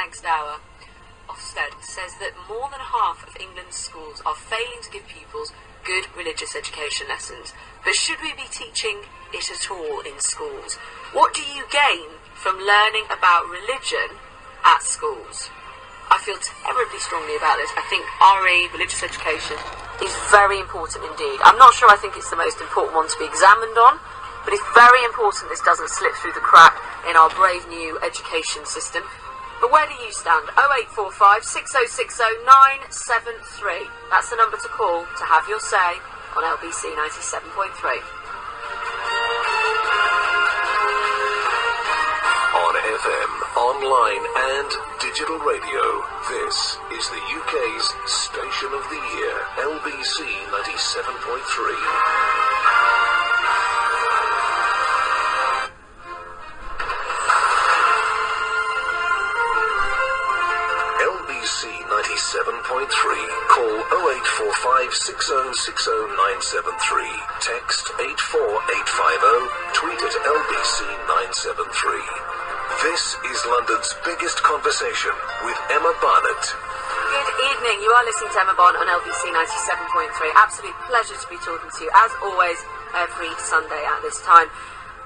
next hour. Ofsted says that more than half of England's schools are failing to give pupils good religious education lessons. But should we be teaching it at all in schools? What do you gain from learning about religion at schools? I feel terribly strongly about this. I think RE, religious education, is very important indeed. I'm not sure I think it's the most important one to be examined on, but it's very important this doesn't slip through the crack in our brave new education system. But where do you stand? 0845 6060 973. That's the number to call to have your say on LBC 97.3. On FM, online and digital radio, this is the UK's Station of the Year, LBC 97.3. LBC 97.3. Call 0845 6060 973. Text 84850. Tweet at LBC 973. This is London's biggest conversation with Emma Burnett. Good evening. You are listening to Emma Burnett on LBC 97.3. Absolute pleasure to be talking to you, as always, every Sunday at this time.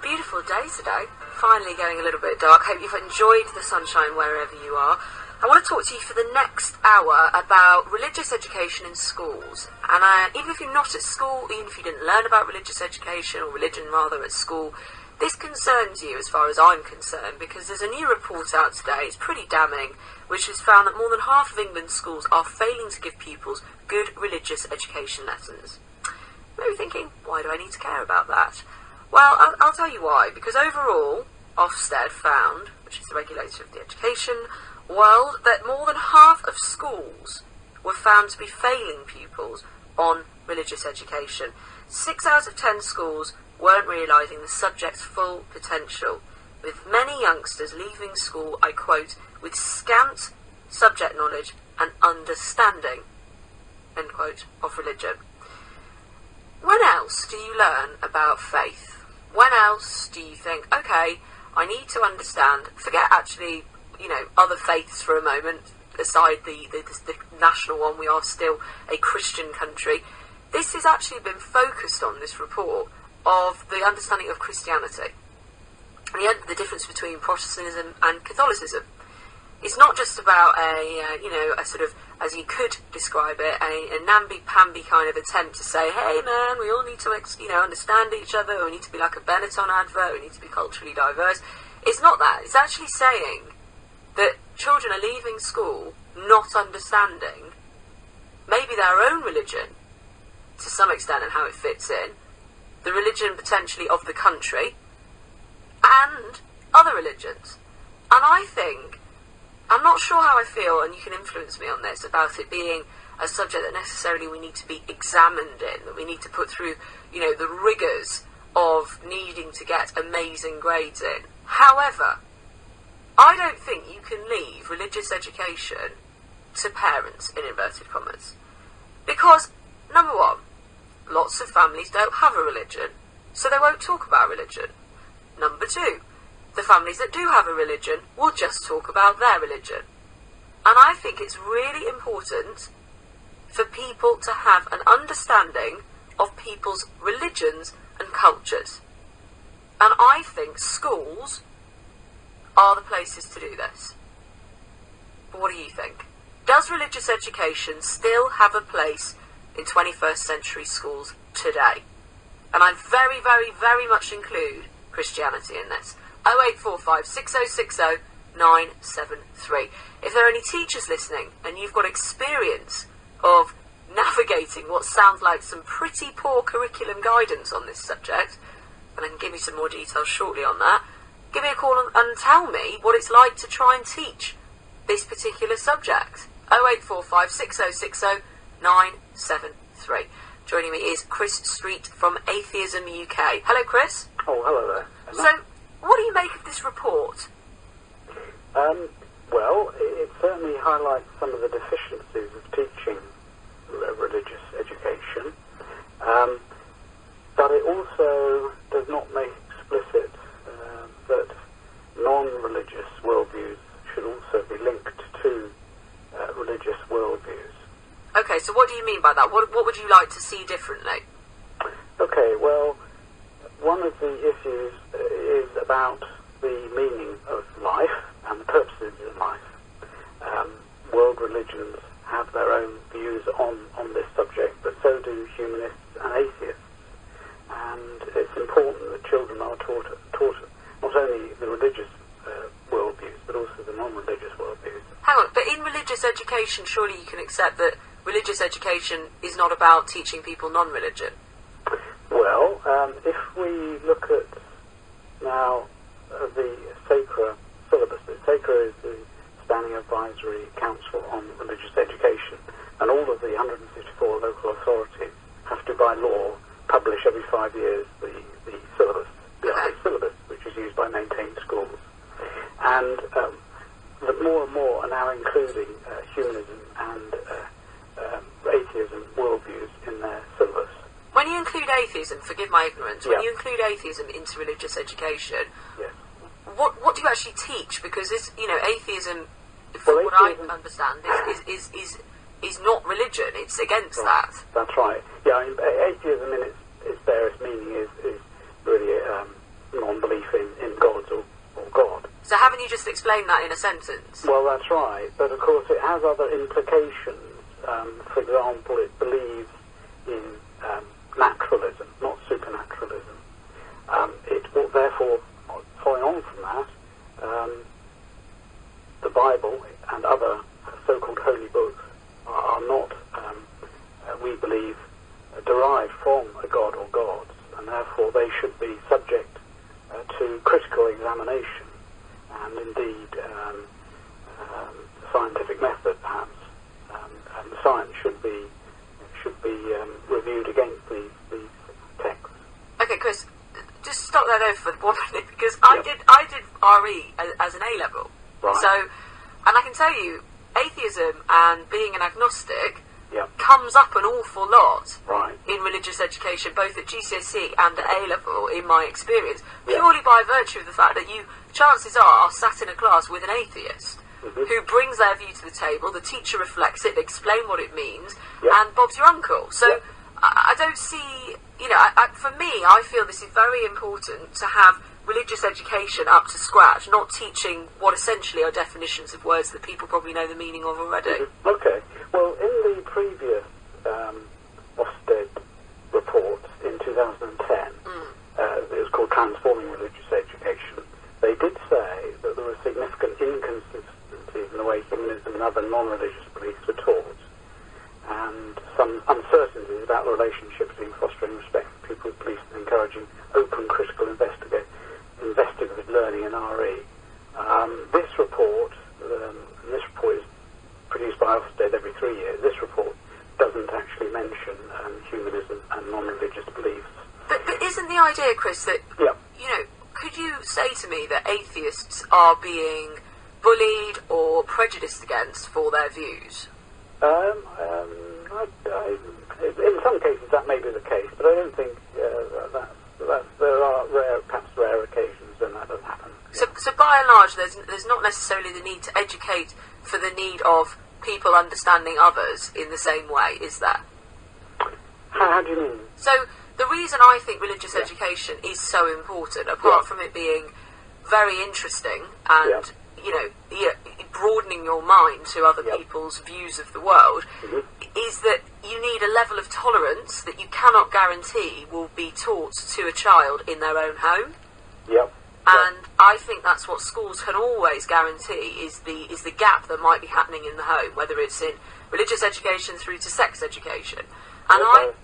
Beautiful day today. Finally going a little bit dark. Hope you've enjoyed the sunshine wherever you are. I want to talk to you for the next hour about religious education in schools. And even if you're not at school, even if you didn't learn about religious education, or religion rather, at school, this concerns you as far as I'm concerned, because there's a new report out today, it's pretty damning, which has found that more than half of England's schools are failing to give pupils good religious education lessons. Maybe you're thinking, why do I need to care about that? Well, I'll tell you why. Because overall, Ofsted found, which is the regulator of the education world, that more than half of schools were found to be failing pupils on religious education. 6 out of 10 schools weren't realising the subject's full potential, with many youngsters leaving school, I quote, with scant subject knowledge and understanding, end quote, of religion. When else do you learn about faith? When else do you think, okay, I need to understand, forget actually, other faiths for a moment, aside the national one, we are still a Christian country. This has actually been focused on, this report, of the understanding of Christianity, the difference between Protestantism and Catholicism. It's not just about a sort of, as you could describe it, a namby-pamby kind of attempt to say, hey man, we all need to understand each other, we need to be like a Benetton advert, we need to be culturally diverse. It's not that. It's actually saying that children are leaving school not understanding maybe their own religion to some extent and how it fits in, the religion potentially of the country, and other religions. And I think, I'm not sure how I feel, and you can influence me on this, about it being a subject that necessarily we need to be examined in, that we need to put through, the rigours of needing to get amazing grades in. However, I don't think you can leave religious education to parents, in inverted commas. Because, number one, lots of families don't have a religion, so they won't talk about religion. Number two, the families that do have a religion will just talk about their religion. And I think it's really important for people to have an understanding of people's religions and cultures. And I think schools are the places to do this. But what do you think? Does religious education still have a place in 21st century schools today? And I very, very, very much include Christianity in this. 0845 6060 973. If there are any teachers listening and you've got experience of navigating what sounds like some pretty poor curriculum guidance on this subject, and I can give you some more details shortly on that, give me a call and tell me what it's like to try and teach this particular subject. 0845 6060 973. Joining me is Chris Street from Atheism UK. Hello, Chris. Oh, hello there. So, what do you make of this report? Well, it certainly highlights some of the deficiencies of teaching religious education, but it also does not make explicit that non-religious worldviews should also be linked do you mean by that? What would you like to see differently? Okay, well, one of the issues is about the meaning of life and the purposes of life. World religions have their own views on this subject, but so do humanists and atheists. And it's important that children are taught not only the religious worldviews, but also the non-religious worldviews. Hang on, but in religious education, surely you can accept that religious education is not about teaching people non-religion? Well, if we look at now the SACRA syllabus, SACRA is the Standing Advisory Council on Religious Education, and all of the 154 local authorities have to, by law, publish every 5 years the syllabus, the RA syllabus, which is used by maintained schools. And that more and more are now including humanism and atheism worldviews in their syllabus. When you include atheism, forgive my ignorance, when Yeah. you include atheism into religious education, Yes. what do you actually teach? Because this, atheism, from Well, what atheism- I understand, is not religion. It's against Right. that. That's right. Yeah, I mean, atheism in its barest meaning is really non-belief in gods or God. So haven't you just explained that in a sentence? Well, that's right. But of course, it has other implications. For example, it believes in naturalism, not supernaturalism. It will therefore, following on from that, the Bible and other so-called holy books are not, we believe, derived from a god or gods, and therefore they should be subject to critical examination, and indeed the scientific method, perhaps, and the science should be reviewed against these texts. Okay, Chris, just stop there though for 1 minute, because I did RE as an A level. Right. So, and I can tell you, atheism and being an agnostic Yeah. comes up an awful lot Right. in religious education, both at GCSE and at A level, in my experience, Yeah. purely by virtue of the fact that you, chances are sat in a class with an atheist who brings their view to the table, the teacher reflects it, they explain what it means, Yeah. and Bob's your uncle. So Yeah. I don't see, for me, I feel this is very important to have religious education up to scratch, not teaching what essentially are definitions of words that people probably know the meaning of already. Okay. Well, in the previous Ofsted report in 2010, it was called Transforming Religious Education, they did say that there were significant inconsistencies in the way humanism and other non-religious beliefs were taught, and some uncertainties about the relationship between fostering respect for people's beliefs and encouraging open, critical, investigative learning in RE. This report is produced by Ofsted every 3 years. This report doesn't actually mention humanism and non-religious beliefs. But isn't the idea, Chris, that, Yeah. could you say to me that atheists are being bullied or prejudiced against for their views? In some cases that may be the case, but I don't think there are perhaps rare occasions when that does happen. So by and large, there's not necessarily the need to educate for the need of people understanding others in the same way, is there? How do you mean? So the reason I think religious education is so important, apart from it being very interesting and broadening your mind to other people's views of the world, is that you need a level of tolerance that you cannot guarantee will be taught to a child in their own home. Yep. And I think that's what schools can always guarantee is the gap that might be happening in the home, whether it's in religious education through to sex education. And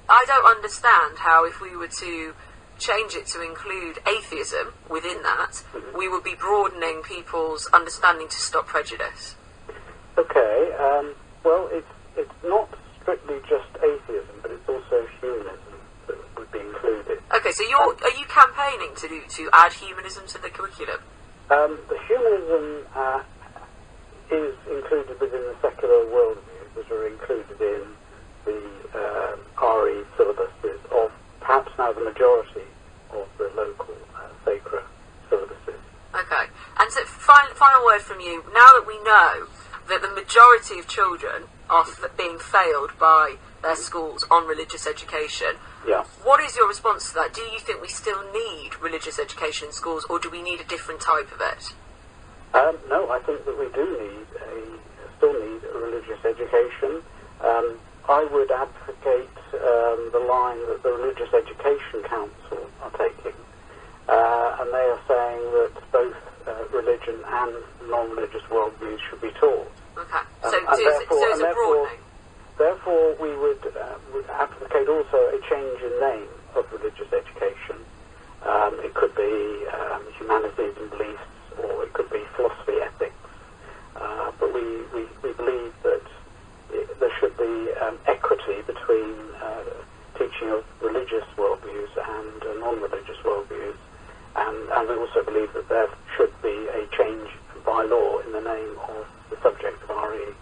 I don't understand how, if we were to change it to include atheism within that, we would be broadening people's understanding to stop prejudice. Okay. Well, it's not strictly just atheism, but it's also humanism that would be included. Okay, so are you campaigning to add humanism to the curriculum? The humanism is included within the secular worldviews that are included in the RE syllabuses of perhaps now the majority of the local SACRA syllabuses. Okay, and so final word from you. Now that we know that the majority of children are being failed by their schools on religious education. Yeah. What is your response to that? Do you think we still need religious education in schools, or do we need a different type of it? No, I think that we do still need a religious education. I would advocate the line that the Religious Education Council are taking, and they are saying that both religion and non-religious worldviews should be taught. Okay, so it's a broadening. Therefore, we would advocate also a change in name of religious education. It could be humanities and beliefs, or it could be philosophy, ethics. But we believe that there should be equity between teaching of religious worldviews and non-religious worldviews. And we also believe that there should be a change by law in the name of the subject of RE.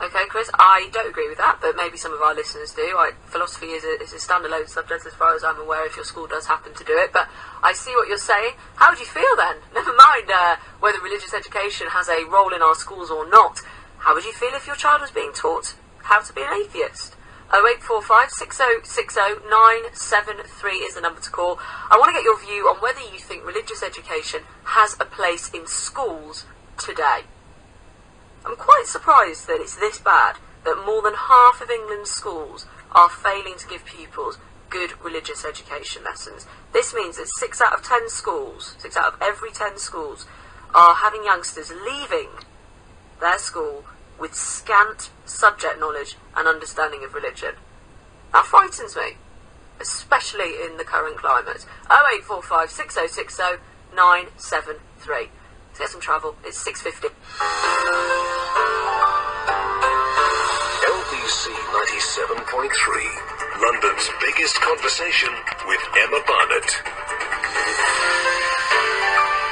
Okay, Chris, I don't agree with that, but maybe some of our listeners do. Philosophy is a standalone subject as far as I'm aware, if your school does happen to do it, but I see what you're saying. How would you feel then? Never mind whether religious education has a role in our schools or not. How would you feel if your child was being taught how to be an atheist? 0845 6060 973 is the number to call. I want to get your view on whether you think religious education has a place in schools today. I'm quite surprised that it's this bad, that more than half of England's schools are failing to give pupils good religious education lessons. This means that 6 out of 10 schools, 6 out of every 10 schools, are having youngsters leaving their school with scant subject knowledge and understanding of religion. That frightens me, especially in the current climate. 0845 6060 973. Let's get some travel. It's 6:50. LBC 97.3, London's biggest conversation with Emma Burnett.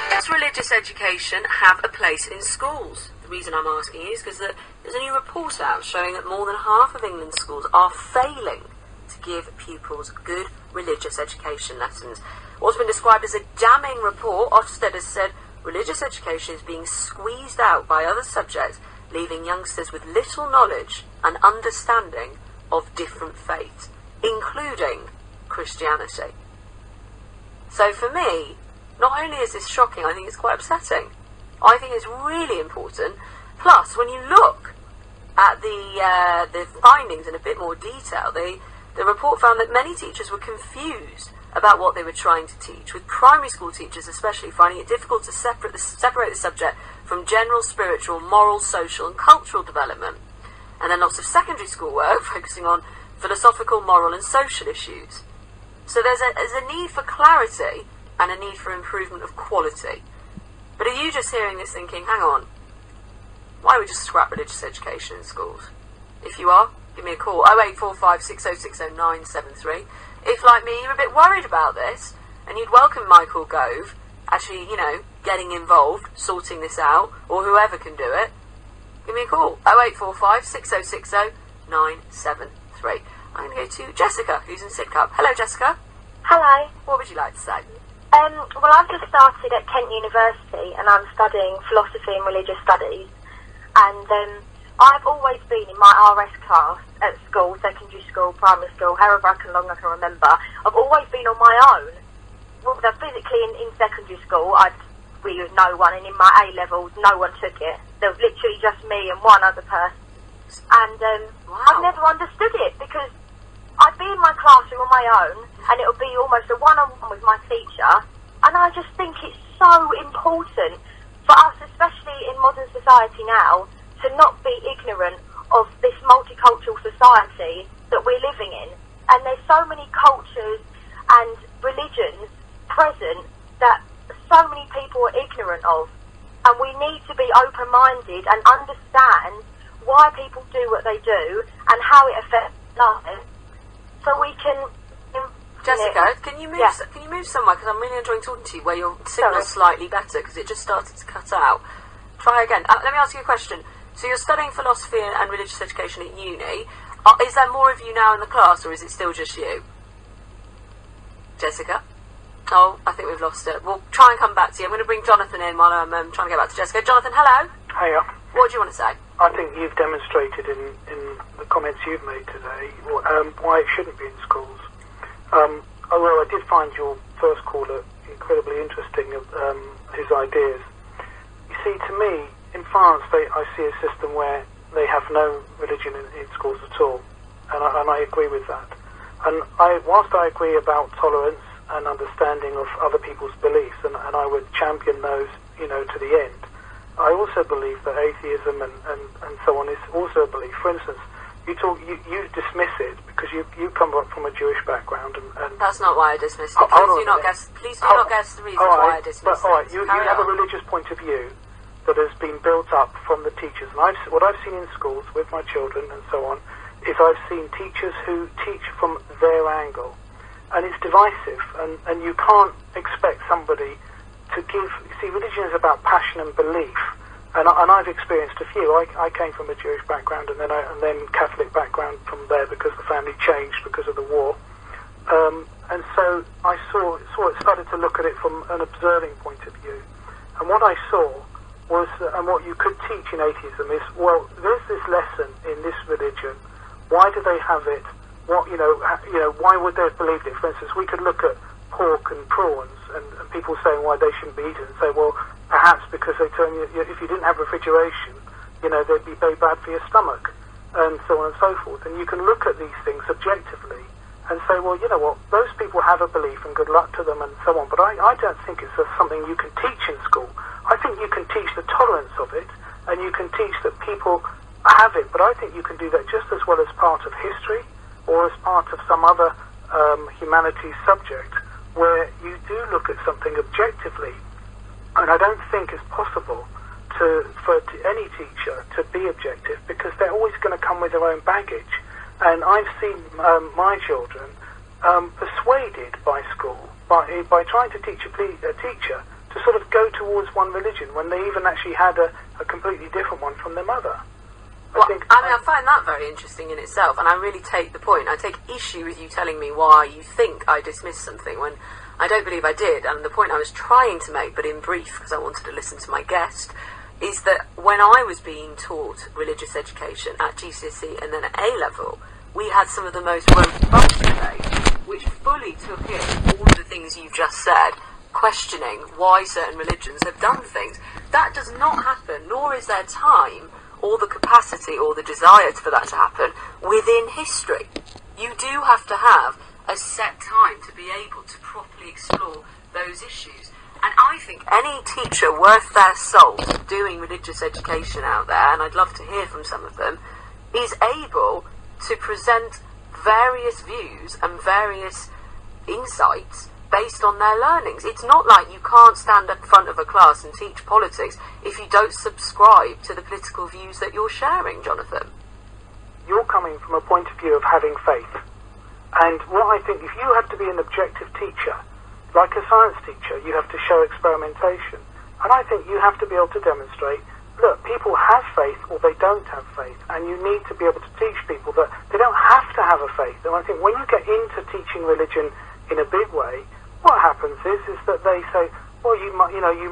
Does religious education have a place in schools? The reason I'm asking is because there's a new report out showing that more than half of England's schools are failing to give pupils good religious education lessons. What's been described as a damning report, Ofsted has said religious education is being squeezed out by other subjects, leaving youngsters with little knowledge and understanding of different faiths, including Christianity. So for me, not only is this shocking, I think it's quite upsetting. I think it's really important. Plus, when you look at the findings in a bit more detail, the report found that many teachers were confused about what they were trying to teach, with primary school teachers especially finding it difficult to separate the subject from general spiritual, moral, social and cultural development. And then lots of secondary school work focusing on philosophical, moral and social issues. So there's a need for clarity and a need for improvement of quality. But are you just hearing this thinking, hang on, why don't we just scrap religious education in schools? If you are, give me a call, 0845 6060 973. If, like me, you're a bit worried about this, and you'd welcome Michael Gove actually, getting involved, sorting this out, or whoever can do it, give me a call, 0845 6060 973. I'm going to go to Jessica, who's in Sidcup. Hello, Jessica. Hello. What would you like to say? Well, I've just started at Kent University and I'm studying philosophy and religious studies. And I've always been in my RS class at school, secondary school, primary school, however long I can remember. I've always been on my own. Well, physically in secondary school, we was no one, and in my A-levels, no one took it. There was literally just me and one other person. And Wow. I've never understood it because I'd be in my classroom on my own, and it would be almost a one-on-one with my teacher, and I just think it's so important for us, especially in modern society now, to not be ignorant of this multicultural society that we're living in. And there's so many cultures and religions present that so many people are ignorant of, and we need to be open-minded and understand why people do what they do and how it affects lives. So we can... Jessica, can you move somewhere, because I'm really enjoying talking to you, where your signal's slightly better, because it just started to cut out. Try again. Let me ask you a question. So you're studying philosophy and religious education at uni. Is there more of you now in the class, or is it still just you? Jessica? Oh, I think we've lost it. We'll try and come back to you. I'm going to bring Jonathan in while I'm trying to get back to Jessica. Jonathan, hello. Hiya. What do you want to say? I think you've demonstrated in the comments you've made today why it shouldn't be in schools. Although I did find your first caller incredibly interesting, his ideas. You see, to me, in France, I see a system where they have no religion in schools at all, and I agree with that. And whilst I agree about tolerance and understanding of other people's beliefs, and I would champion those, to the end, I also believe that atheism and so on is also a belief. For instance, you dismiss it because you come up from a Jewish background, and that's not why I dismiss it. Please do not guess the reason why I dismiss it. All right, you have a religious point of view that has been built up from the teachers. And what I've seen in schools with my children and so on is I've seen teachers who teach from their angle, and it's divisive. And you can't expect somebody to give. See, religion is about passion and belief. And I've experienced a few. I came from a Jewish background and then Catholic background from there because the family changed because of the war. And so I started to look at it from an observing point of view. And what I saw was, and what you could teach in atheism is, well, there's this lesson in this religion. Why do they have it? What why would they have believed it? For instance, we could look at pork and prawns and people saying why they shouldn't be eaten and say, well, perhaps because they tell you if you didn't have refrigeration, they'd be very bad for your stomach, and so on and so forth. And you can look at these things objectively and say, well, you know what, those people have a belief and good luck to them and so on. But I don't think it's something you can teach in school. I think you can teach the tolerance of it, and you can teach that people have it, but I think you can do that just as well as part of history or as part of some other humanities subject where you do look at something objectively. And I don't think it's possible for any teacher to be objective, because they're always going to come with their own baggage. And I've seen my children persuaded by school, by trying to teach a teacher to sort of go towards one religion when they even actually had a completely different one from their mother. I find that very interesting in itself, and I really take the point. I take issue with you telling me why you think I dismissed something when I don't believe I did. And the point I was trying to make, but in brief, because I wanted to listen to my guest, is that when I was being taught religious education at GCSE and then at A-level, we had some of the most robust debates which fully took in all of the things you've just said, questioning why certain religions have done things. That does not happen, nor is there time or the capacity or the desire for that to happen within history. You do have to have a set time to be able to properly explore those issues. And I think any teacher worth their salt doing religious education out there, and I'd love to hear from some of them, is able to present various views and various insights based on their learnings. It's not like you can't stand up in front of a class and teach politics if you don't subscribe to the political views that you're sharing, Jonathan. You're coming from a point of view of having faith. And what I think, if you have to be an objective teacher, like a science teacher, you have to show experimentation. And I think you have to be able to demonstrate, look, people have faith or they don't have faith. And you need to be able to teach people that they don't have to have a faith. And I think when you get into teaching religion in a big way, what happens is that they say, well, you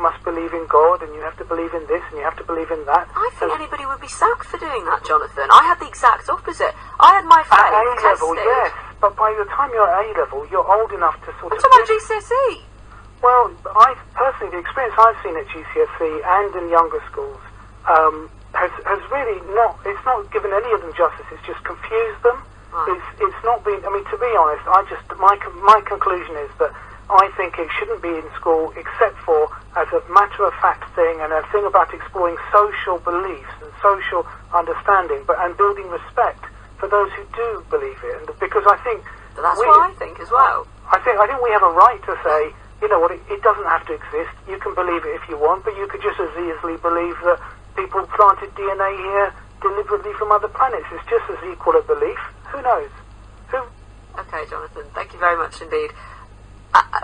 must believe in God, and you have to believe in this, and you have to believe in that. I think anybody would be sacked for doing that, Jonathan. I had the exact opposite. I had my faith at A-level, yes, but by the time you're at A-level, you're old enough to sort of... I'm talking about GCSE. Well, the experience I've seen at GCSE and in younger schools has really not... It's not given any of them justice. It's just confused them. Right. It's not been... I mean, to be honest, my conclusion is that I think it shouldn't be in school except for as a matter-of-fact thing, and a thing about exploring social beliefs and social understanding, and building respect for those who do believe it. And because I think... But that's what I think as well. I think we have a right to say, you know what, it doesn't have to exist. You can believe it if you want, but you could just as easily believe that people planted DNA here deliberately from other planets. It's just as equal a belief. Who knows? Okay, Jonathan, thank you very much indeed.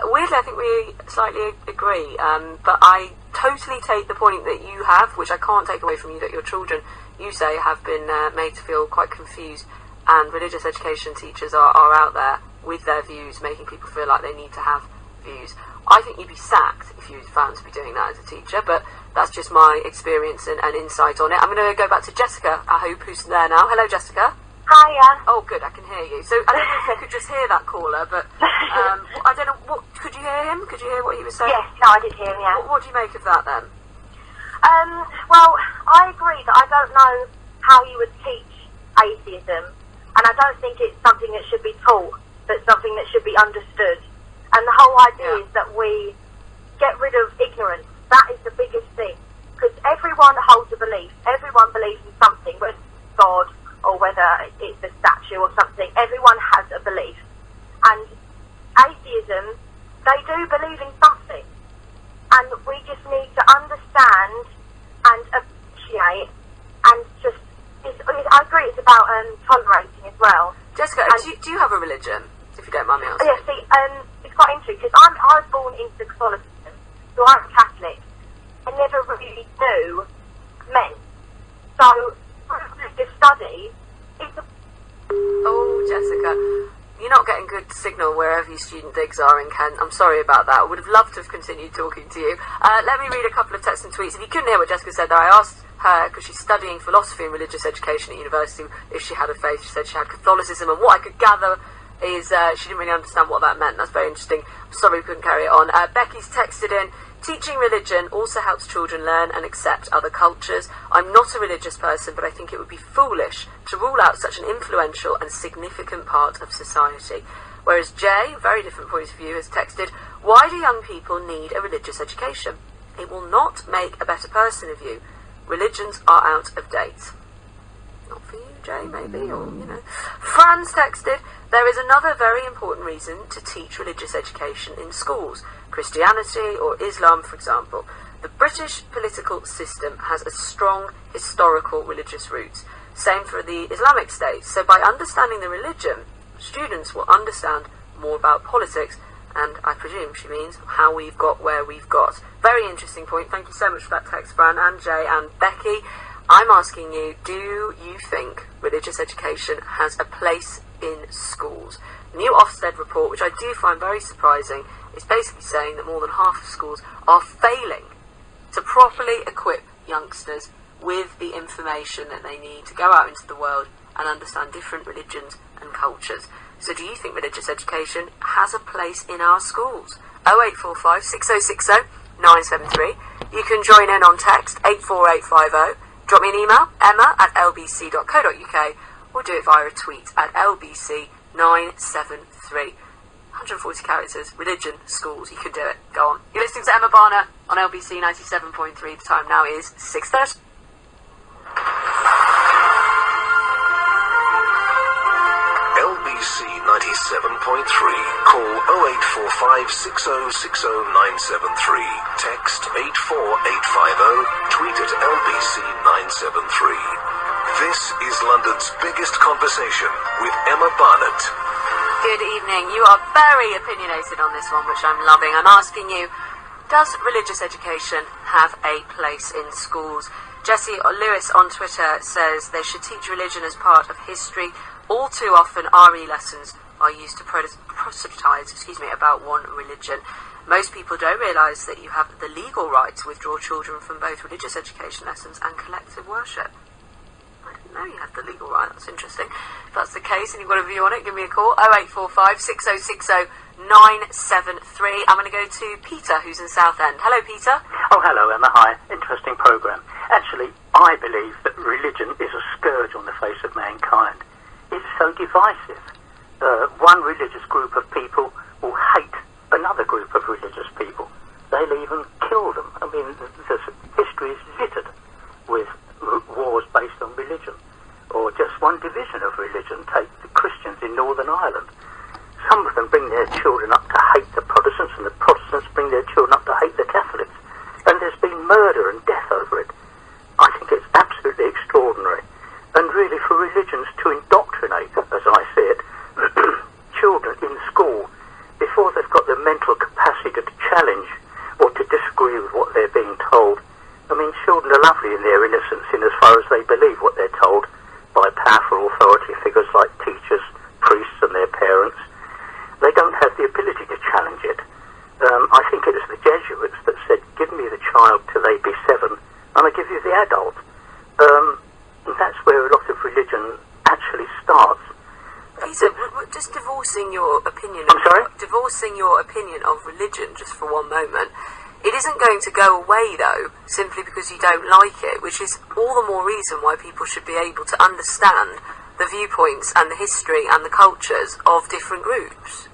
Weirdly, I think we slightly agree, but I totally take the point that you have, which I can't take away from you, that your children, you say, have been made to feel quite confused, and religious education teachers are out there with their views, making people feel like they need to have views. I think you'd be sacked if you found to be doing that as a teacher, but that's just my experience and insight on it. I'm going to go back to Jessica, I hope, who's there now. Hello, Jessica. Hiya. Oh, good, I can hear you. So I don't know if you could just hear that caller, but I don't know, could you hear him? Could you hear what he was saying? Yes, no, I did hear him, yeah. What do you make of that, then? Well, I agree that I don't know how you would teach atheism, and I don't think it's something that should be taught, but something that should be understood. And the whole idea is that we get rid of ignorance. That is the biggest thing, because everyone holds a belief. Everyone believes in something, whether it's God or whether it's a statue or something. Everyone has a belief. And atheism, they do believe in something. And we just need to understand and appreciate and just... I agree, it's about tolerating as well. Jessica, do you have a religion, if you don't mind me asking? Yeah, see, it's quite interesting, because I was born into Catholicism, so I'm Catholic. I never really knew men. So, the study is a... Oh, Jessica, you're not getting good signal wherever your student digs are in Kent. I'm sorry about that. I would have loved to have continued talking to you. Let me read a couple of texts and tweets. If you couldn't hear what Jessica said there, I asked her, because she's studying philosophy and religious education at university, if she had a faith. She said she had Catholicism, and what I could gather is she didn't really understand what that meant. That's very interesting. I'm sorry we couldn't carry it on. Becky's texted in, teaching religion also helps children learn and accept other cultures. I'm not a religious person, but I think it would be foolish to rule out such an influential and significant part of society. Whereas Jay, very different point of view, has texted, why do young people need a religious education? It will not make a better person of you. Religions are out of date. Not for you, Jay, maybe, or, you know. Fran's texted, there is another very important reason to teach religious education in schools. Christianity or Islam, for example. The British political system has a strong historical religious roots. Same for the Islamic State. So by understanding the religion, students will understand more about politics, and I presume she means how we've got where we've got. Very interesting point. Thank you so much for that text, Fran and Jay and Becky. I'm asking you, do you think religious education has a place in schools? New Ofsted report, which I do find very surprising, is basically saying that more than half of schools are failing to properly equip youngsters with the information that they need to go out into the world and understand different religions and cultures. So do you think religious education has a place in our schools? 0845 6060 973. You can join in on text 84850. Drop me an email, emma@lbc.co.uk, or do it via a tweet at lbc973. 140 characters, religion, schools, you can do it. Go on. You're listening to Emma Burnett on LBC 97.3. The time now is 6:30. LBC 97.3. Call 0845 6060 973. Text 84850. Tweet at LBC 973. This is London's biggest conversation with Emma Burnett. Good evening. You are very opinionated on this one, which I'm loving. I'm asking you, does religious education have a place in schools? Jesse Lewis on Twitter says they should teach religion as part of history. All too often, RE lessons are used to proselytise about one religion. Most people don't realise that you have the legal right to withdraw children from both religious education lessons and collective worship. I didn't know you had the legal right. That's interesting. If that's the case and you've got a view on it, give me a call. 0845 6060 973. I'm going to go to Peter, who's in Southend. Hello, Peter. Oh, hello, Emma. Hi. Interesting programme. Actually, I believe that religion is a scourge on the face of mankind. It's so divisive. One religious group of people will hate another group of religious people. They'll even kill them. I mean, history is littered with wars based on religion, or just one division of religion. Take the Christians in Northern Ireland. Some of them bring their children up to hate the Protestants, and the Protestants bring their children up to hate the Catholics. And there's been murder and death over it. I think it's absolutely extraordinary. And really, for religions to indoctrinate, as I see it, children in school, before they've got the mental capacity to challenge or to disagree with what they're being told. I mean, children are lovely in their innocence in as far as they believe what they're told by powerful authority figures like teachers, priests and their parents. They don't have the ability to challenge it. I think it was the Jesuits that said, give me the child till they be 7, and I give you the adult. That's where a lot of religion actually starts. Peter, just divorcing your opinion. I'm sorry? Divorcing your opinion of religion just for one moment. It isn't going to go away, though, simply because you don't like it, which is all the more reason why people should be able to understand the viewpoints and the history and the cultures of different groups.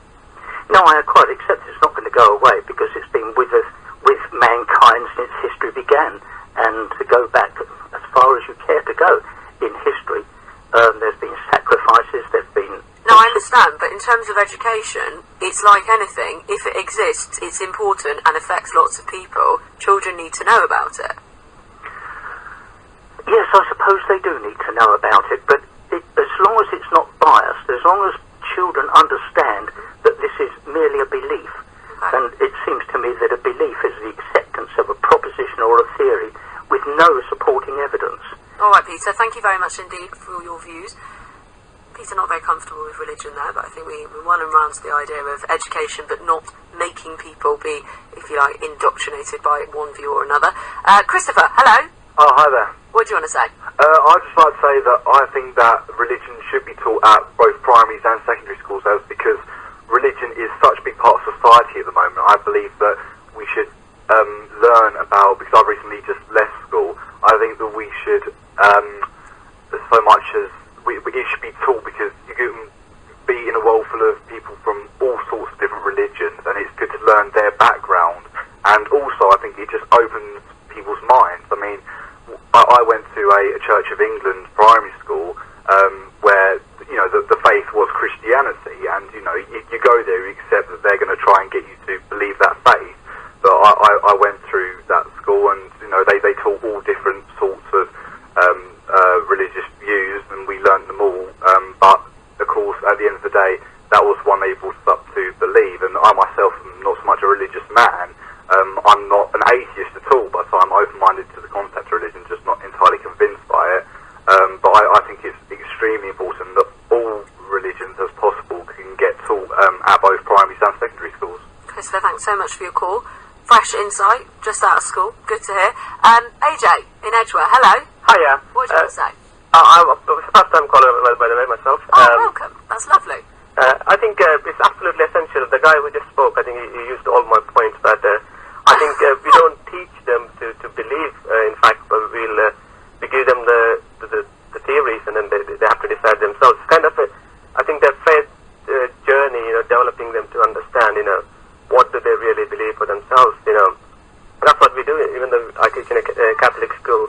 No, I quite accept it's not going to go away because it's been with us, with mankind since history began. And to go back as far as you care to go in history, there's been sacrifices, there's been... No, I understand, but in terms of education, it's like anything. If it exists, it's important and affects lots of people. Children need to know about it. Yes, I suppose they do need to know about it, but as long as it's not biased, as long as children understand that this is merely a belief, and it seems to me that a belief is the acceptance of a proposition or a theory with no supporting evidence. All right, Peter, thank you very much indeed for your views. Peter, not very comfortable with religion there, but I think we won and round to the idea of education, but not making people be, if you like, indoctrinated by one view or another. Christopher, hello. Oh, hi there. What do you want to say? I'd just like to say that I think that religion should be taught at both primaries and secondary schools, because religion is such a big part of society at the moment. I believe that we should learn about, because I've recently just left school, I think that we should, so much as it should be taught, because you can be in a world full of people from all sorts of different religions, and it's good to learn their background. And also, I think it just opens people's minds. I mean, I went to a Church of England primary school where, you know, the faith was Christianity, and, you know, you go there, you accept that they're going to try and get you to believe that faith. But I went through that school, and, you know, they taught all different sorts of religious views, and we learnt them all. But, of course, at the end of the day, that was one they brought us up to believe. And I myself am not so much a religious man. I'm not an atheist at all, but I'm open-minded to the concept of religion, just not entirely convinced by it. But I think it's extremely important that all religions as possible can get taught at both primaries and secondary schools. Christopher, thanks so much for your call. Fresh insight, just out of school. Good to hear. AJ in Edgware, hello. Hiya. What do you want to say? I'm a first-time caller, by the way, myself. Welcome. That's lovely. I think it's absolutely essential. The guy who just spoke, I think he used all my points, but I think we don't teach them to believe. In fact, we give them the theories, and then they have to decide themselves. It's kind of I think their faith journey, developing them to understand, what do they really believe for themselves, That's what we do. Even though I teach in a Catholic school,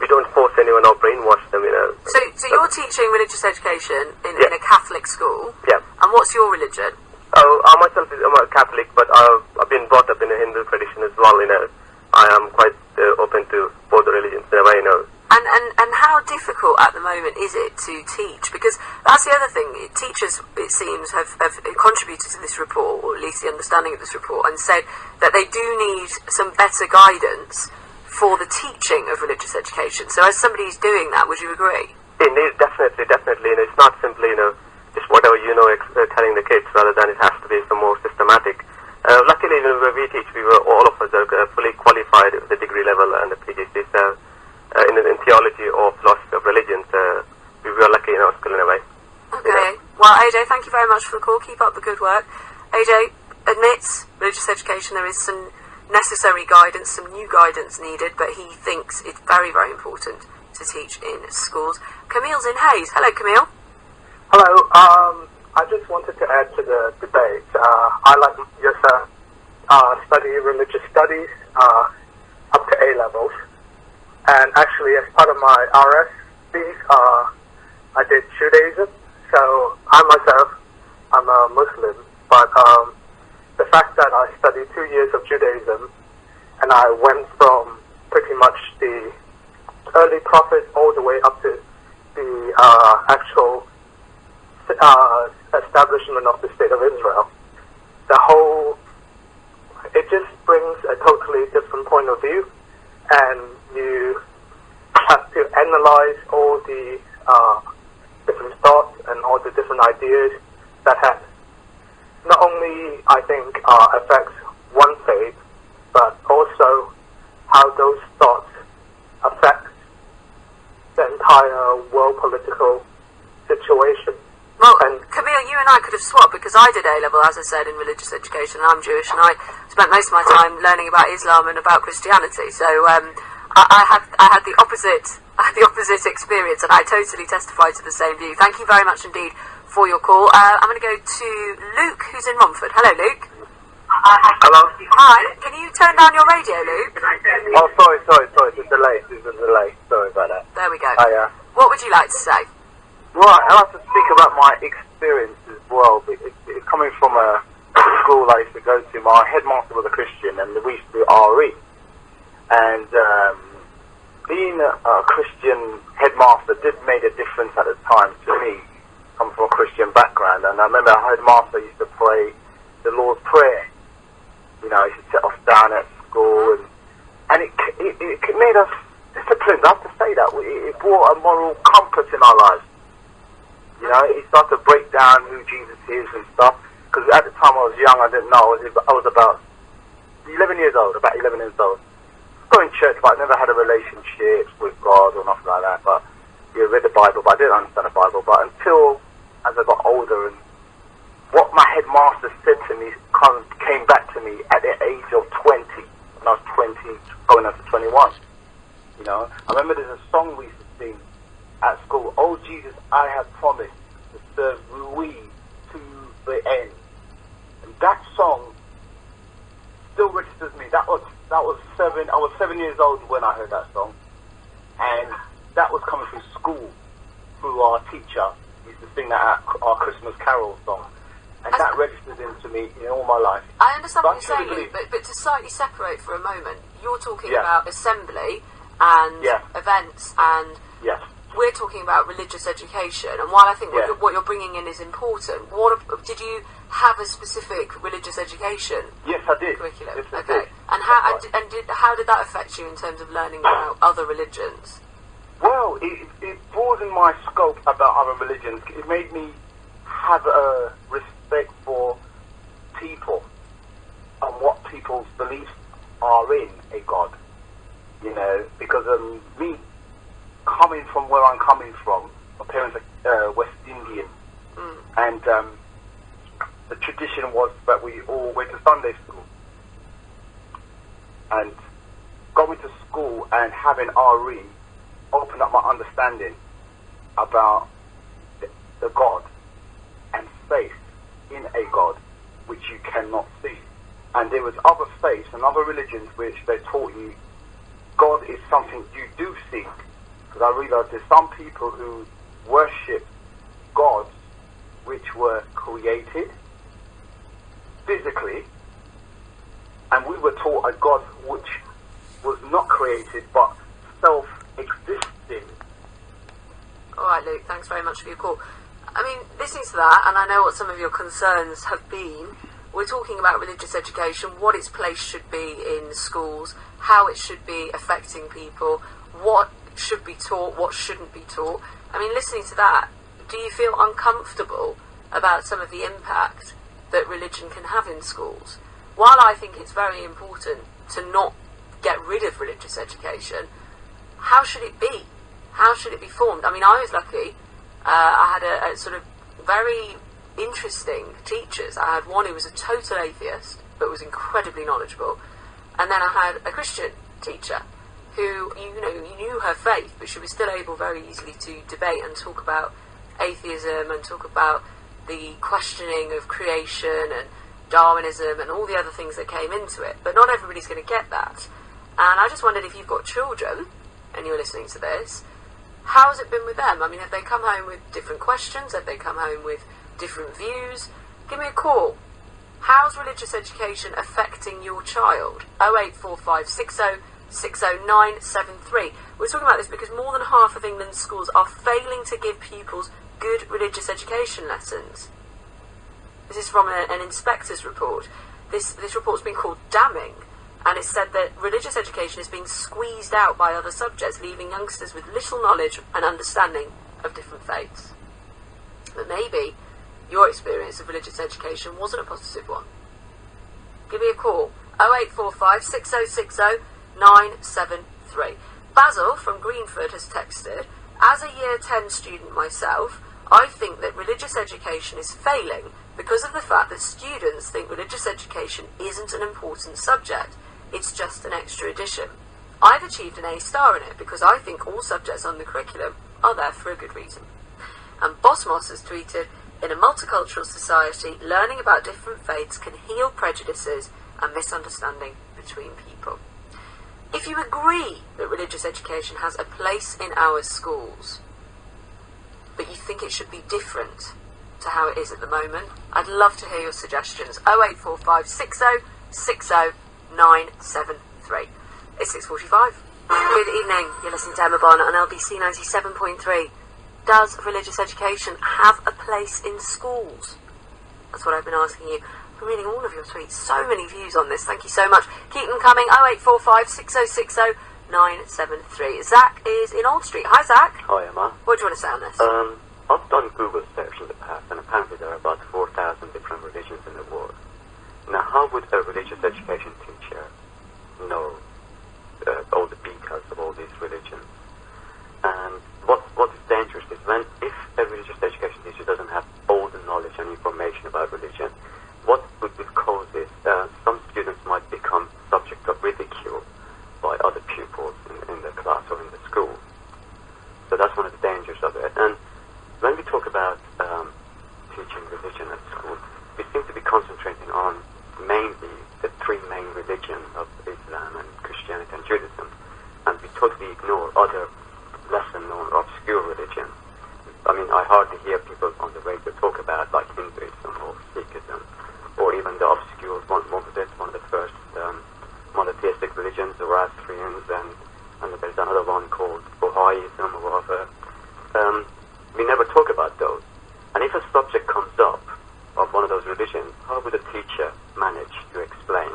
we don't force anyone or brainwash them, So you're teaching religious education in a Catholic school? Yeah. And what's your religion? Oh, I myself am a Catholic, but I've been brought up in a Hindu tradition as well, I am quite open to both the religions in a way, And how difficult at the moment is it to teach? Because that's the other thing. Teachers, it seems, have contributed to this report, or at least the understanding of this report, and said that they do need some better guidance for the teaching of religious education. So as somebody who's doing that, would you agree? Indeed, definitely. It's not simply, just whatever telling the kids, rather than it has to be some more systematic. Luckily, where we teach, all of us are fully qualified at the degree level and the PGCs. In theology or philosophy of religions, we were lucky in our school in a way. Okay. Well, AJ, thank you very much for the call. Keep up the good work. AJ admits religious education, there is some necessary guidance, some new guidance needed, but he thinks it's very, very important to teach in schools. Camille's in Hayes. Hello, Camille. Hello. I just wanted to add to the debate. I, like yourself, study religious studies up to A levels. And actually, as part of my RSC, I did Judaism. So I myself, I'm a Muslim, but the fact that I studied 2 years of Judaism, and I went from pretty much the early prophets all the way up to the actual establishment of the State of Israel, it just brings a totally different point of view, and you have to analyze all the different thoughts and all the different ideas that have not only, I think, affects one faith, but also how those thoughts affect the entire world political situation. Well, and Camille, you and I could have swapped, because I did A-level, as I said, in religious education, and I'm Jewish, and I spent most of my time learning about Islam and about Christianity. So I had the opposite experience, and I totally testify to the same view. Thank you very much indeed for your call. I'm going to go to Luke, who's in Romford. Hello, Luke. Hello. Hi. Can you turn down your radio, Luke? Oh, sorry. It's a delay. Sorry about that. There we go. Hiya. What would you like to say? Right, I'd like to speak about my experience as well. It's coming from a school I used to go to. My headmaster was a Christian, and we used to do RE. And being a Christian headmaster did make a difference at the time to me, coming from a Christian background. And I remember our headmaster used to pray the Lord's Prayer. You know, he used to set us down at school, and it made us disciplined. I have to say that. It brought a moral compass in our lives. You know, it started to break down who Jesus is and stuff. Because at the time I was young, I didn't know. I was about 11 years old. Going to church, but I never had a relationship with God or nothing like that. But I read the Bible, but I didn't understand the Bible. But until as I got older, and what my headmaster said to me came back to me at the age of 20. When I was 20, going up to 21. You know, I remember there's a song we used to sing at school. Oh Jesus, I have promised to serve we to the end. And that song still registers me. That was 7. I was 7 years old when I heard that song, and that was coming through school, through our teacher. We used to sing that at our Christmas Carol song, and that registered into me in all my life. I understand what you're saying, Luke, but to slightly separate for a moment, you're talking about assembly and events, and we're talking about religious education. And while I think what you're bringing in is important, did you have a specific religious education? Yes, I did. Curriculum. Yes, I okay. did. And how did that affect you in terms of learning about other religions? Well, it broadened my scope about other religions. It made me have a respect for people and what people's beliefs are in a God. You know, because me coming from where I'm coming from, my parents are West Indian, and the tradition was that we all went to Sunday school, and going to school and having RE opened up my understanding about the God and faith in a God which you cannot see. And there was other faiths and other religions which they taught you God is something you do see. Because I realized there's some people who worship gods which were created physically, and we were taught a God which was not created but self-existing. Alright, Luke, thanks very much for your call. I mean, listening to that, and I know what some of your concerns have been, we're talking about religious education, what its place should be in schools, how it should be affecting people, what should be taught, what shouldn't be taught. I mean, listening to that, do you feel uncomfortable about some of the impact that religion can have in schools? While I think it's very important to not get rid of religious education, how should it be? How should it be formed? I mean, I was lucky. I had a sort of very interesting teachers. I had one who was a total atheist, but was incredibly knowledgeable. And then I had a Christian teacher who, you knew her faith, but she was still able very easily to debate and talk about atheism and talk about the questioning of creation and Darwinism and all the other things that came into it. But not everybody's going to get that. And I just wondered, if you've got children and you're listening to this, how has it been with them? I mean, have they come home with different questions? Have they come home with different views? Give me a call. How's religious education affecting your child? 0845 60 60973. We're talking about this because more than half of England's schools are failing to give pupils good religious education lessons. This is from an inspector's report. This report's been called damning, and it said that religious education is being squeezed out by other subjects, leaving youngsters with little knowledge and understanding of different faiths. But maybe your experience of religious education wasn't a positive one. Give me a call, 0845 6060 973. Basil from Greenford has texted, as a Year 10 student myself, I think that religious education is failing because of the fact that students think religious education isn't an important subject. It's just an extra addition. I've achieved an A star in it because I think all subjects on the curriculum are there for a good reason. And Bossmos has tweeted, in a multicultural society, learning about different faiths can heal prejudices and misunderstanding between people. If you agree that religious education has a place in our schools, but you think it should be different to how it is at the moment, I'd love to hear your suggestions. 0845 6060 973. It's 6:45. Good evening. You're listening to Emma Burnett on LBC 97.3. Does religious education have a place in schools? That's what I've been asking you. I'm reading all of your tweets. So many views on this. Thank you so much. Keep them coming. 0845 6060 973. Zach is in Old Street. Hi, Zach. Hi, Emma. What do you want to say on this? I've done Google search in the past, and apparently there are about 4,000 different religions in the world. Now, how would a religious education teacher know all the details of all these religions? And what is dangerous is if a religious education teacher doesn't have all the knowledge and information about religion, what would cause is some students might become subject of ridicule by other pupils in the class or in the school. So that's one of the dangers of it. And when we talk about teaching religion at school, we seem to be concentrating on mainly the three main religions of Islam and Christianity and Judaism, and we totally ignore other lesser known or obscure religions. I mean, I hardly hear people on the radio talk about like Hinduism or Sikhism, or even the obscure one of the first monotheistic religions, the Zoroastrians, and there's another one called Baha'ism or whatever. We never talk about those. And if a subject comes up of one of those religions, how would a teacher manage to explain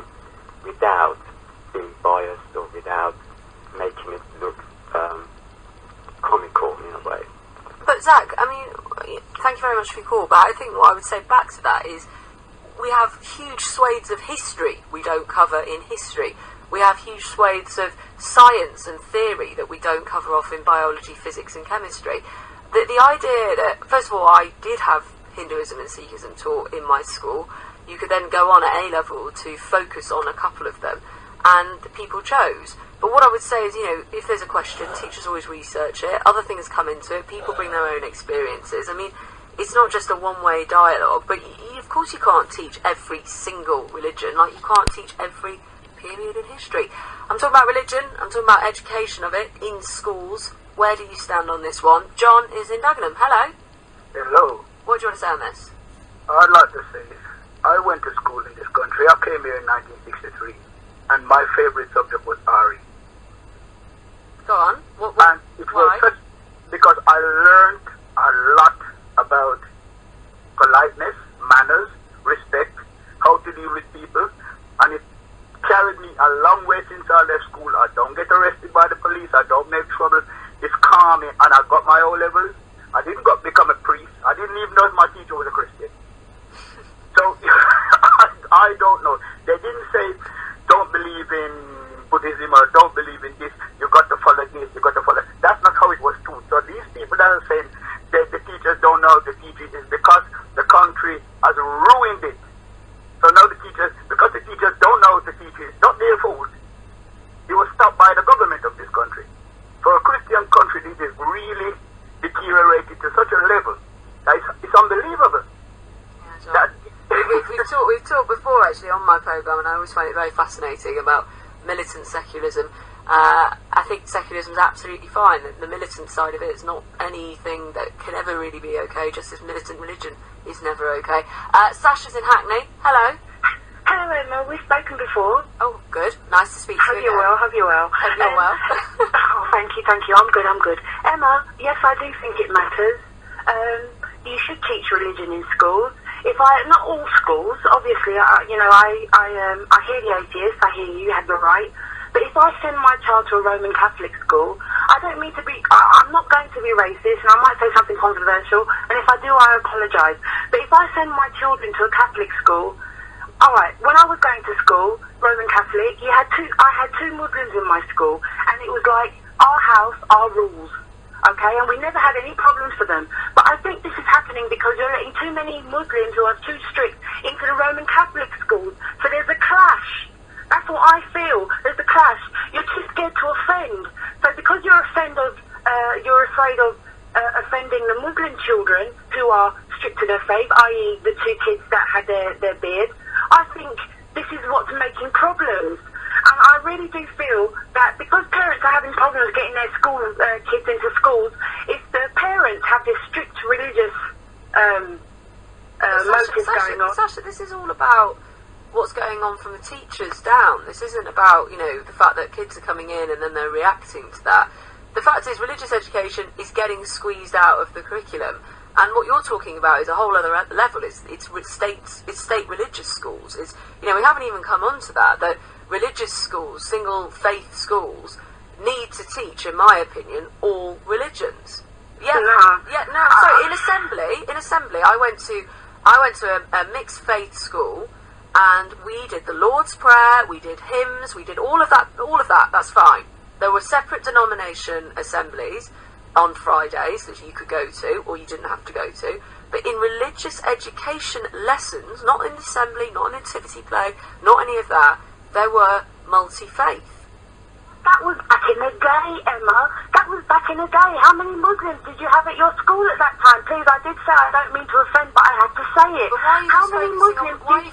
without being biased or without making it look comical in a way? But Zach, I mean, thank you very much for your call, but I think what I would say back to that is we have huge swathes of history we don't cover in history. We have huge swathes of science and theory that we don't cover off in biology, physics and chemistry. The idea that, first of all, I did have Hinduism and Sikhism taught in my school. You could then go on at A-level to focus on a couple of them, and people chose. But what I would say is, if there's a question, teachers always research it, other things come into it, people bring their own experiences. I mean, it's not just a one-way dialogue, but of course you can't teach every single religion, like you can't teach every period in history. I'm talking about religion, I'm talking about education of it in schools. Where do you stand on this one? John is in Dagenham. Hello. Hello. What do you want to say on this? I'd like to say, I went to school in this country. I came here in 1963, and my favorite subject was RE. Go on. And it was because I learned a lot about politeness, manners, respect, how to deal with people, and it carried me a long way since I left school. I don't get arrested by the police. I don't make trouble. It's calming, and I got my O-levels. I didn't become a priest. I didn't even know if my teacher was a Christian. So, I don't know. They didn't say, don't believe in Buddhism or don't believe in this. You got to follow this, you got to follow. That's not how it was taught. So these people that are saying that the teachers don't know the teaching is because the country has ruined it. So now the teachers, because the teachers don't know the teaching, it's not their fault. It was stopped by the government of this country. For a Christian country, this is really deteriorated to such a level that it's unbelievable. Yeah, we've talked before actually on my programme, and I always find it very fascinating about militant secularism. I think secularism is absolutely fine. The militant side of it is not anything that can ever really be okay, just as militant religion is never okay. Sasha's in Hackney. Hello. Hello, Emma. We've spoken before. Oh, good. Nice to speak to you. Hope you're well. Hope you're well. Oh, thank you. I'm good. Emma, yes, I do think it matters. You should teach religion in schools. Not all schools, obviously, I hear the atheists, I hear you have the right, but if I send my child to a Roman Catholic school, I'm not going to be racist, and I might say something controversial, and if I do, I apologise. But if I send my children to a Catholic school, alright, when I was going to school, Roman Catholic, I had two Muslims in my school, and it was like, our house, our rules. Okay, and we never had any problems for them. But I think this is happening because you're letting too many Muslims who are too strict into the Roman Catholic schools. So there's a clash. That's what I feel. There's a clash. You're too scared to offend. So because you're afraid of offending the Muslim children who are strict to their faith, i.e. the two kids that had their beards, I think this is what's making problems. And I really do feel that because parents are having problems getting their kids into schools, if the parents have this strict religious motive going on. Sasha, this is all about what's going on from the teachers down. This isn't about, the fact that kids are coming in and then they're reacting to that. The fact is religious education is getting squeezed out of the curriculum. And what you're talking about is a whole other level. It's state religious schools. We haven't even come on to that religious schools, single faith schools, need to teach, in my opinion, all religions. Sorry. In assembly, I went to a mixed faith school, and we did the Lord's Prayer, we did hymns, we did all of that. That's fine. There were separate denomination assemblies on Fridays that you could go to, or you didn't have to go to. But in religious education lessons, not in assembly, not in activity play, not any of that, there were multi-faith. That was back in the day, Emma. That was back in the day. How many Muslims did you have at your school at that time? Please, I did say I don't mean to offend, but I had to say it. But why are you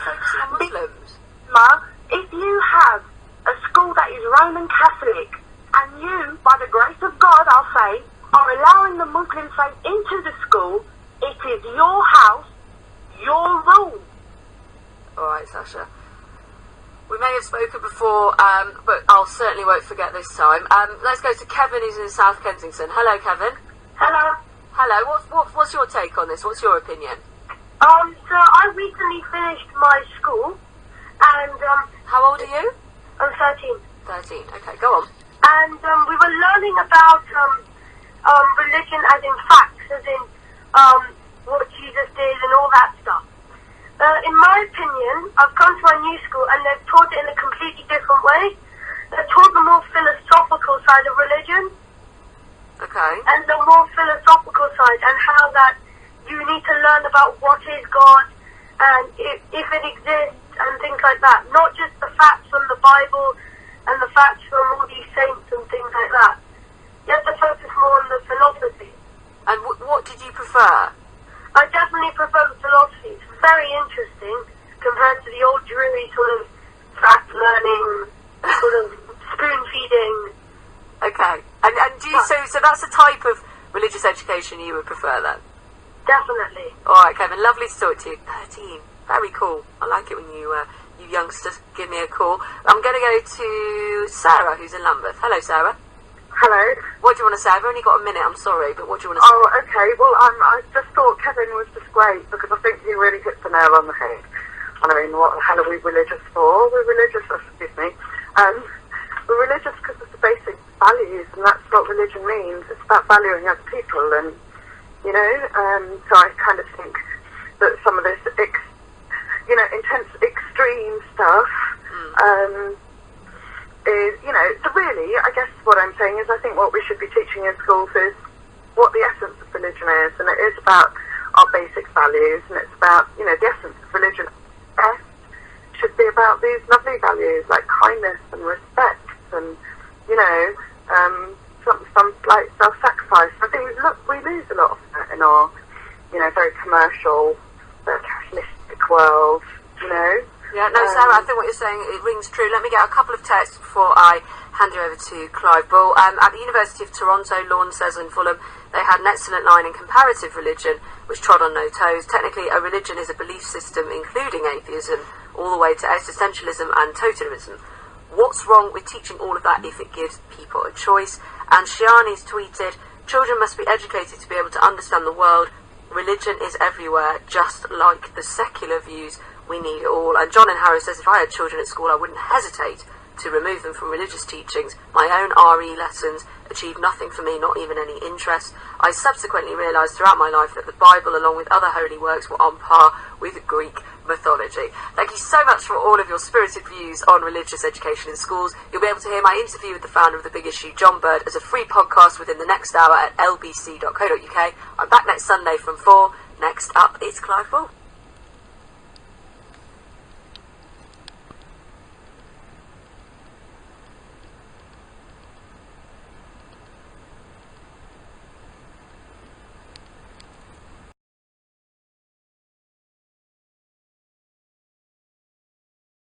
focusing on Muslims? Ma, if you have a school that is Roman Catholic, and you, by the grace of God, I'll say, are allowing the Muslim faith into the school, it is your house, your rule. Alright, Sasha. We may have spoken before, but I'll certainly won't forget this time. Let's go to Kevin, who's in South Kensington. Hello, Kevin. Hello. Hello. What's your take on this? What's your opinion? So I recently finished my school, and how old are you? I'm 13. 13. Okay, go on. And we were learning about religion as in facts, as in what Jesus did and all that stuff. In my opinion, I've come to my new school and they've taught it in a completely different way. They've taught the more philosophical side of religion. Okay. And the more philosophical side, and how that you need to learn about what is God and if it exists and things like that. Not just the facts from the Bible and the facts from all these saints and things like that. You have to focus more on the philosophy. And what did you prefer? I definitely prefer the philosophy. It's very interesting compared to the old dreary sort of fact learning, sort of spoon feeding. Okay. And do you, so that's the type of religious education you would prefer then? Definitely. Alright, Kevin, lovely to talk to you. 13. Very cool. I like it when you youngsters give me a call. I'm going to go to Sarah, who's in Lambeth. Hello, Sarah. Hello. What do you want to say? I've only got a minute, I'm sorry, but what do you want to say? Oh, okay. Well, I just thought Kevin was just great because I think he really hit the nail on the head. And I mean, what the hell are we religious for? We're religious, we're religious because it's the basic values, and that's what religion means. It's about valuing other people, and, so I kind of think that some of this, intense extreme stuff, is, so really, I guess what I'm saying is I think what we should be teaching in schools is what the essence of religion is, and it is about our basic values, and it's about, the essence of religion should be about these lovely values like kindness and respect and, some like self-sacrifice. I think we lose a lot of that in our, very commercial, very capitalistic world, Yeah, no, Sarah, I think what you're saying, it rings true. Let me get a couple of texts before I hand you over to Clive Bull. At the University of Toronto, Lorne says in Fulham, they had an excellent line in comparative religion, which trod on no toes. Technically, a religion is a belief system, including atheism, all the way to existentialism and totemism. What's wrong with teaching all of that if it gives people a choice? And Shiani's tweeted, children must be educated to be able to understand the world. Religion is everywhere, just like the secular views. We need it all. And John in Harrow says, if I had children at school, I wouldn't hesitate to remove them from religious teachings. My own RE lessons achieved nothing for me, not even any interest. I subsequently realised throughout my life that the Bible, along with other holy works, were on par with Greek mythology. Thank you so much for all of your spirited views on religious education in schools. You'll be able to hear my interview with the founder of The Big Issue, John Bird, as a free podcast within the next hour at lbc.co.uk. I'm back next Sunday from 4. Next up, it's Clive Ball.